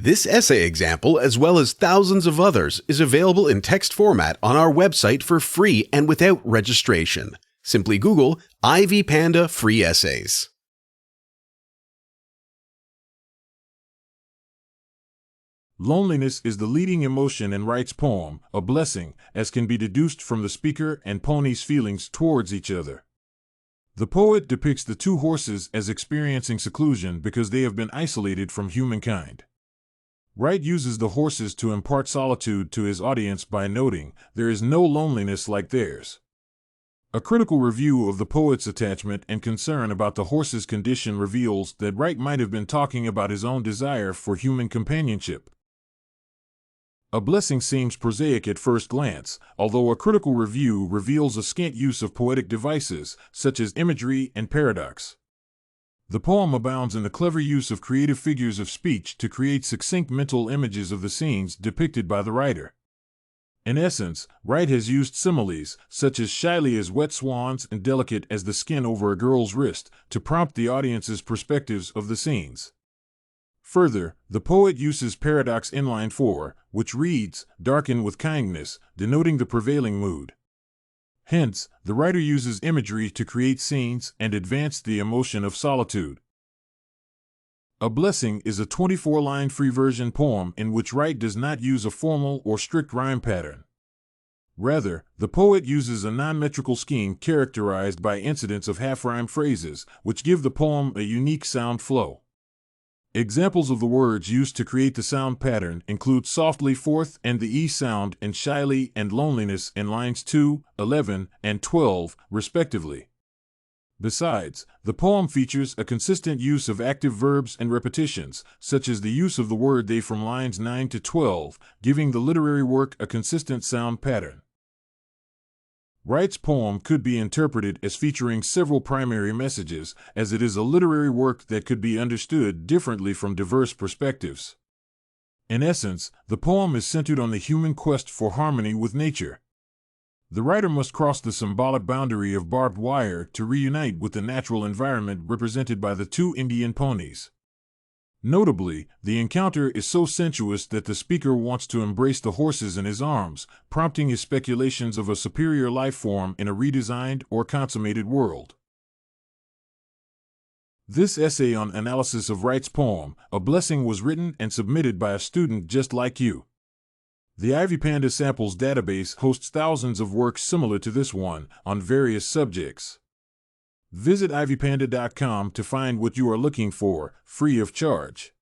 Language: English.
This essay example, as well as thousands of others, is available in text format on our website for free and without registration. Simply Google Ivy Panda Free Essays. Loneliness is the leading emotion in Wright's poem, A Blessing, as can be deduced from the speaker and pony's feelings towards each other. The poet depicts the two horses as experiencing seclusion because they have been isolated from humankind. Wright uses the horses to impart solitude to his audience by noting, "There is no loneliness like theirs." A critical review of the poet's attachment and concern about the horse's condition reveals that Wright might have been talking about his own desire for human companionship. A blessing seems prosaic at first glance, although a critical review reveals a scant use of poetic devices, such as imagery and paradox. The poem abounds in the clever use of creative figures of speech to create succinct mental images of the scenes depicted by the writer. In essence, Wright has used similes, such as shyly as wet swans and delicate as the skin over a girl's wrist, to prompt the audience's perspectives of the scenes. Further, the poet uses paradox in line 4, which reads, "Darken with kindness," denoting the prevailing mood. Hence, the writer uses imagery to create scenes and advance the emotion of solitude. A Blessing is a 24-line free version poem in which Wright does not use a formal or strict rhyme pattern. Rather, the poet uses a non-metrical scheme characterized by incidents of half-rhyme phrases, which give the poem a unique sound flow. Examples of the words used to create the sound pattern include softly fourth and the E sound and shyly and loneliness in lines 2, 11, and 12, respectively. Besides, the poem features a consistent use of active verbs and repetitions, such as the use of the word they from lines 9 to 12, giving the literary work a consistent sound pattern. Wright's poem could be interpreted as featuring several primary messages, as it is a literary work that could be understood differently from diverse perspectives. In essence, the poem is centered on the human quest for harmony with nature. The writer must cross the symbolic boundary of barbed wire to reunite with the natural environment represented by the two Indian ponies. Notably, the encounter is so sensuous that the speaker wants to embrace the horses in his arms, prompting his speculations of a superior life form in a redesigned or consummated world. This essay on analysis of Wright's poem, A Blessing, was written and submitted by a student just like you. The Ivy Panda Samples database hosts thousands of works similar to this one on various subjects. Visit ivypanda.com to find what you are looking for, free of charge.